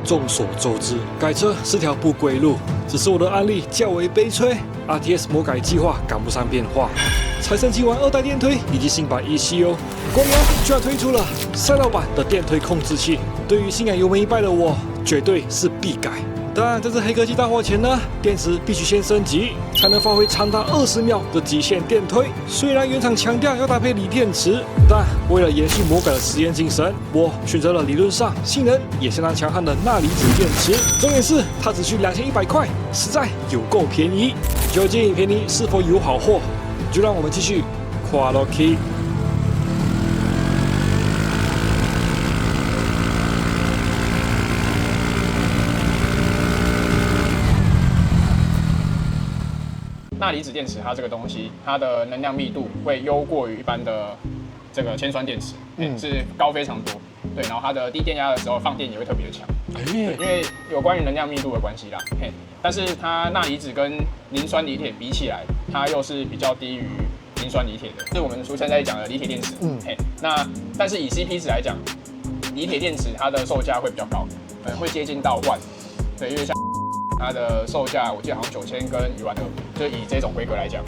眾所周知，改車是條不歸路。只是我的案例較為悲催 ，RTS 魔改計劃趕不上變化。財神激玩2代電推以及新版 ECU， 光陽居然推出了賽道版的電推控制器。對於信仰油門一拜的我，絕對是必改。但在這黑科技大貨前呢，電池必須先升級，才能發揮長達20秒的極限電推。雖然原廠強調要搭配鋰電池，但為了延續魔改的實驗精神，我選擇了理論上性能也相當強悍的鈉離子電池。重點是它只需2100塊，實在有夠便宜。究竟便宜是否有好貨？就讓我們繼續看下去。鈉離子電池它這個東西，它的能量密度會優過于一般的這個鉛酸電池，是高非常多。對，然後它的低電壓的時候放電也會特別的強。對，因為有關於能量密度的關係啦。但是它鈉離子跟磷酸鋰鐵比起來，它又是比較低於磷酸鋰鐵的，是我們俗稱在講的鋰鐵電池。那但是以 CP 值來講，鋰鐵電池它的售價會比較高，可能會接近到萬。對，因為像它的售價我記得好像9000跟12000，就以這種規格來講。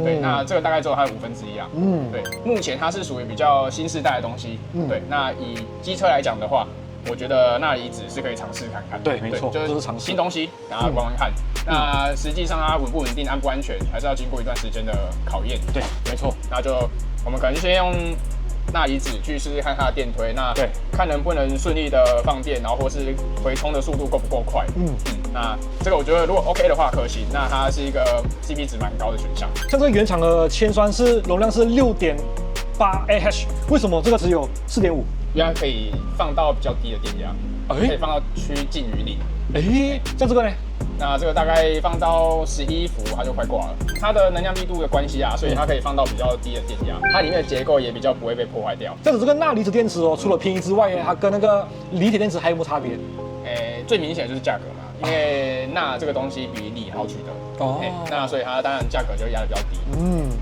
對，那這個大概只有它的1/5啊。對，目前它是屬於比較新世代的東西。對，那以機車來講的話，我覺得鈉離子是可以嘗試看看。對，沒錯，就是新東西，然後玩玩看。那實際上它穩不穩定、安不安全，還是要經過一段時間的考驗。对，沒錯。那就我們可能就先用鈉離子去試試看它的電推，那看能不能順利的放電，然後或是回充的速度夠不夠快。那這個我覺得如果 OK 的話可行，那它是一個 CP 值蠻高的選項。像这個原廠的鉛酸是容量是6.8 Ah， 為什麼這個只有4.5？因為它可以放到比較低的電壓，可以放到趨近於0。像這個呢？那這個大概放到11伏，它就快掛了。它的能量密度的關係啊，所以它可以放到比較低的電壓，它裡面的結構也比較不會被破壞掉。這樣子，這個鈉離子電池哦，除了便宜之外，它跟那個鋰鐵電池還有沒有差別？最明顯的就是價格嘛，因為鈉這個東西比鋰好取得，那所以它當然價格就壓得比較低。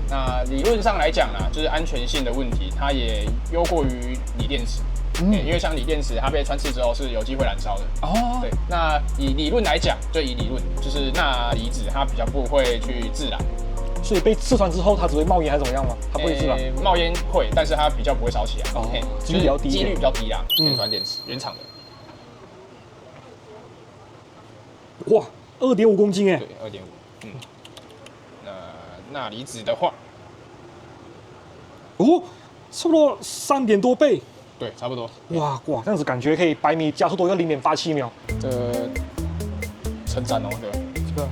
那理論上來講啊，就是安全性的問題，它也優過於鋰電池。因為像鋰電池，它被穿刺之後是有機會燃燒的。對。那以理論來講，就以理論，就是鈉離子它比較不會去自燃。所以被刺穿之後，它只會冒煙還是怎麼樣嗎？它不會自燃。冒煙會，但是它比較不會燒起來。幾率比較低。幾率比較低啦。鉛酸電池，原廠的。哇，2.5公斤哎。对，2.5。那鈉離子的話，差不多3點多倍。对，差不多。哇，這樣子感覺可以100米加速多要0.87秒。成長哦，對。這個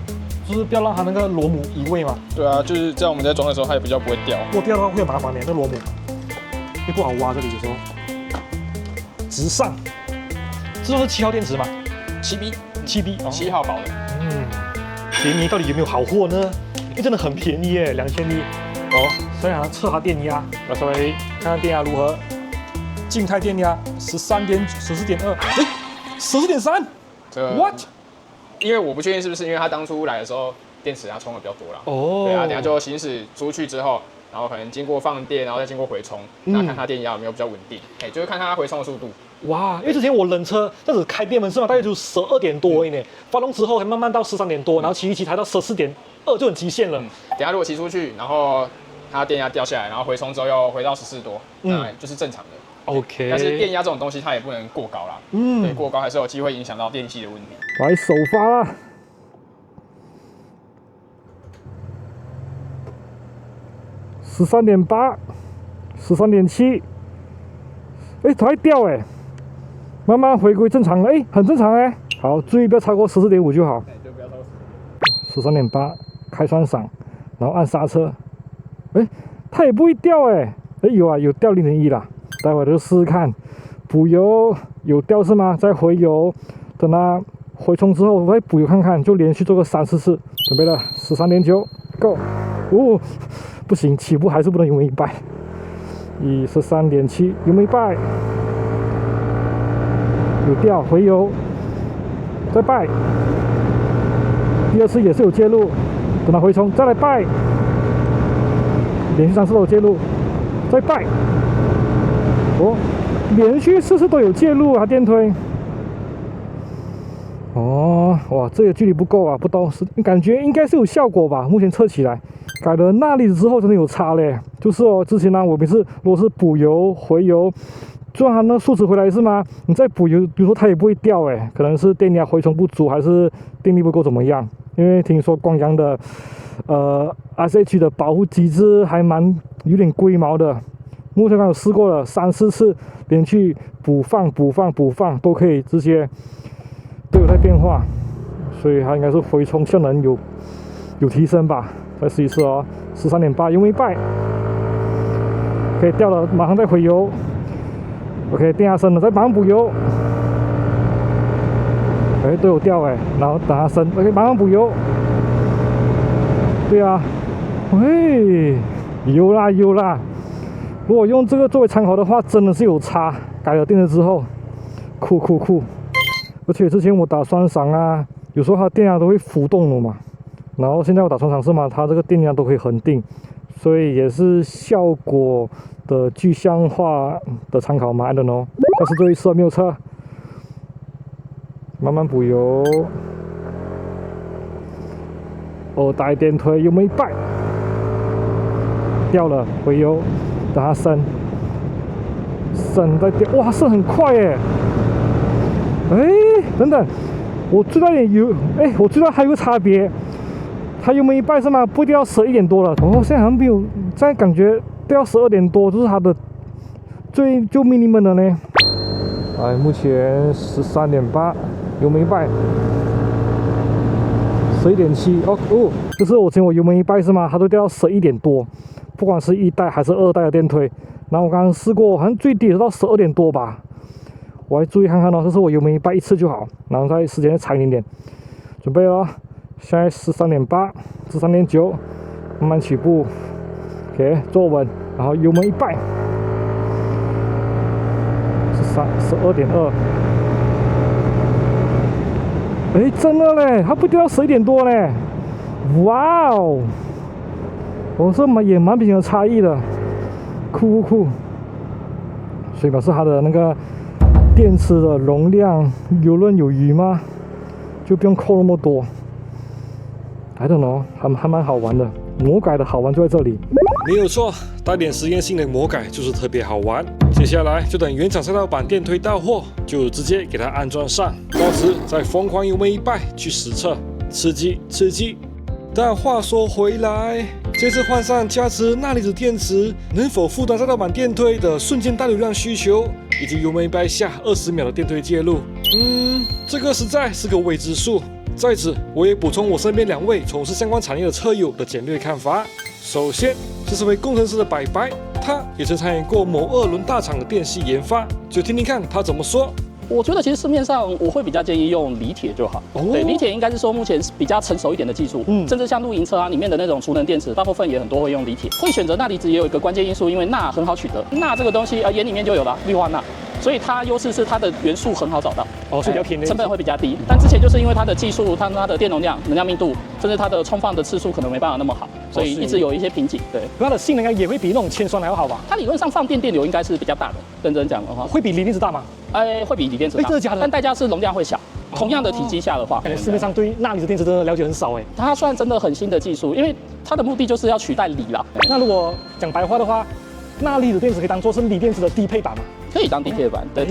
就是不要讓它那個螺母移位嘛。對啊，就是在我們在裝的時候，它也比較不會掉。如果掉的話會有麻煩的，那螺母也不好挖。這裡有時候直上，這都是7號電池嘛？7B，7號保的。便宜到底有沒有好貨呢？真的很便宜耶，2000粒。所以測它電壓，來稍微看看電壓如何。靜態電壓14.2，14.3。What？ 因為我不確定是不是因為它當初來的時候電池它充的比較多啦。對啊，等下就行駛出去之後，然後可能經過放電，然後再經過回充，那看它電壓有沒有比較穩定。就是看它回充的速度。哇，因為之前我冷車這樣子開電門是嘛，大概就12點多而已呢。發動之後才慢慢到13點多，然後騎抬到14.2就很極限了。等下如果騎出去，然後它電壓掉下來，然後回充之後又回到14多，那就是正常的。OK， 但是電壓這種東西它也不能過高啦。對，過高還是有機會影響到電器的問題。來首發啦，13.8， 13.7，它會掉慢慢回歸正常了，很正常好，注意不要超過14.5就好。就不要超過13.8，開雙閃，然後按剎車，它也不會掉有掉0.1啦。待會就試試看，補油有掉是嗎？再回油，等它回充之後，我會補油看看，就連續做個3、4次。準備了，13.9 ，Go！ 不行，起步還是不能油門一拜。13.7，油門一拜，有掉，回油，再拜。第2次也是有介入，等它回充再來拜，連續3次都有介入，再拜。連續4次都有介入啊，電推。哦，哇，這個距離不夠啊，不到是，感覺應該是有效果吧？目前測起來，改了鈉離子之後真的有差嘞。就是哦，之前呢，我每次如果是補油回油，就讓它那數值回來是嗎？你再補油，比如說它也不會掉誒，可能是電壓回充不足，還是電力不夠怎麼樣？因為聽說光陽的SH 的保護機制還有點龜毛的。目前剛有試過了3-4次，連續補放都可以直接都有在變化，所以它應該是回充效能有提升吧。再試一次哦，13.8油门一拜，可以掉了，馬上再回油。OK， 電壓升了，再馬上補油。哎，都有掉哎，然後等它升 ，OK， 馬上補油。对啊，喂，有啦。如果用這個作為參考的話，真的是有差。改了電池之後，酷。而且之前我打雙閃啊，有時候它的電壓都會浮動的嘛。然後現在我打雙閃是嘛，它這個電壓都可以恆定，所以也是效果的具象化的參考嘛 ，I don't know。但是這一次沒有測，慢慢補油。2代電推油門一拜，掉了，回油。等它升再掉，哇，升很快耶！等等，我最大點油，我最大還有個差別，它油門一拜是嗎？不一定要11點多了，哦，現在好像沒有，現在感覺都要12點多，就是它的就 minimum 的呢。目前13.8，油門一拜，11.7，哦，就是我油门一拜是嗎？它都掉到11點多。不管是1代還是2代的電推，然後我剛剛試過，好像最低也到12點多吧。我還注意看看哦，這是我油門一拜一次就好，然後再時間再長一點。準備了，現在13.8、13.9，慢慢起步 ，OK， 坐穩，然後油門一拜，12.2，真的嘞，它不掉到11點多嘞，哇哦！我說也蠻明顯的差異的，酷，所以表示它的那個電池的容量游刃有餘嗎？就不用扣那麼多。I don't know， 還蠻好玩的，魔改的好玩就在這裡。沒有錯，帶點實驗性的魔改就是特別好玩。接下來就等原廠賽道版電推到貨，就直接給它安裝上，到時再瘋狂油門一拜去實測，刺激。但話說回來，這次換上加持鈉離子電池，能否負擔賽道版電推的瞬間大流量需求，以及油門一拜下20秒的電推介入？這個實在是個未知數。在此，我也補充我身邊2位從事相關產業的車友的簡略看法。首先，這是位工程師的白白，他也曾參與過某2輪大廠的電系研發，就聽聽看他怎麼說。我覺得其實市面上我會比較建議用鋰鐵就好。對，鋰鐵應該是說目前比較成熟一點的技術，甚至像露營車啊裡面的那種儲能電池，大部分也很多會用鋰鐵。會選擇鈉離子也有一個關鍵因素，因為鈉很好取得，鈉這個東西鹽裡面就有了氯化鈉。所以它優勢是它的元素很好找到，所以比較便宜，成本會比較低。但之前就是因為它的技術、它的電容量、能量密度，甚至它的充放的次數可能沒辦法那麼好，所以一直有一些瓶頸。对，它的性能應該也會比那種鉛酸還要好吧？它理論上放電流應該是比較大的，認真講的話，會比鋰電池大嗎？會比鋰電池大，真的假的？但代價是容量會小。同樣的體積下的話，感覺市面上對鈉離子電池真的了解很少哎。它算真的很新的技術，因為它的目的就是要取代鋰啦。那如果講白話的話，鈉離子電池可以當做是鋰電池的低配版嗎？可以當低配版，對，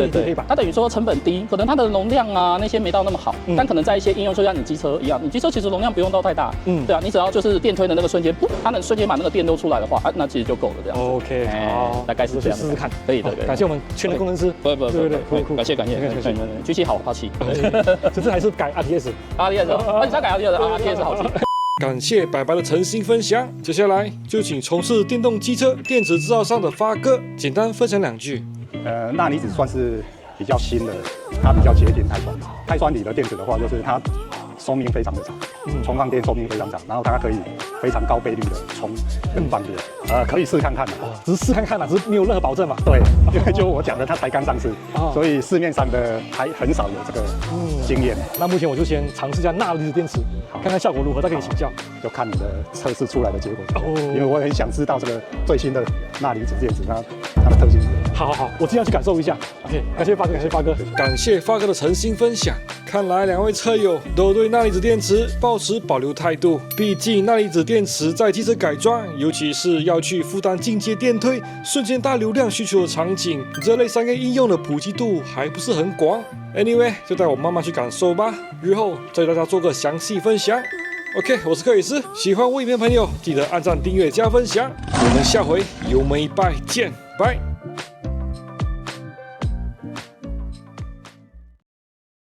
它等於說成本低，可能它的容量啊那些沒到那麼好，但可能在一些應用，就像你機車一樣，你機車其實容量不用到太大，對啊，你只要就是電推的那個瞬間，它能瞬間把那個電流出來的話，那其實就夠了這樣。OK， 好，大概是這樣。試試看，可以的。感謝我們圈內工程師，不，感謝，舉起好旗。這次還是改 RTS，你再改 RTS 好旗。感謝白白的誠心分享，接下來就請從事電動機車電池製造商的發哥簡單分享2句。鈉離子算是比較新的，它比較接近鈦酸。鈦酸鋰的電池的話，就是它壽命非常的長，充放電壽命非常長，然後它可以非常高倍率的充，更方便。可以試看看的，只是試看看嘛，只是沒有任何保證嘛。對，因為就我講的，它才剛上市，所以市面上的還很少有這個經驗。那目前我就先嘗試一下鈉離子電池，看看效果如何，再跟你請教。就看你的測試出來的結果，因為我很想知道這個最新的鈉離子電池它的特性是什麼。好，我盡量去感受一下。OK， 感謝發哥，感謝發哥，感謝發哥的誠心分享。看來兩位車友都對鈉離子電池抱持保留態度，畢竟鈉離子電池在汽車改裝，尤其是要去負擔進階電推、瞬間大流量需求的場景，這類商業應用的普及度還不是很廣。Anyway， 就帶我慢慢去感受吧，日後再給大家做個詳細分享。OK， 我是克里斯，喜歡我影片的朋友記得按讚、訂閱、加分享，我們下回油門一拜見，拜。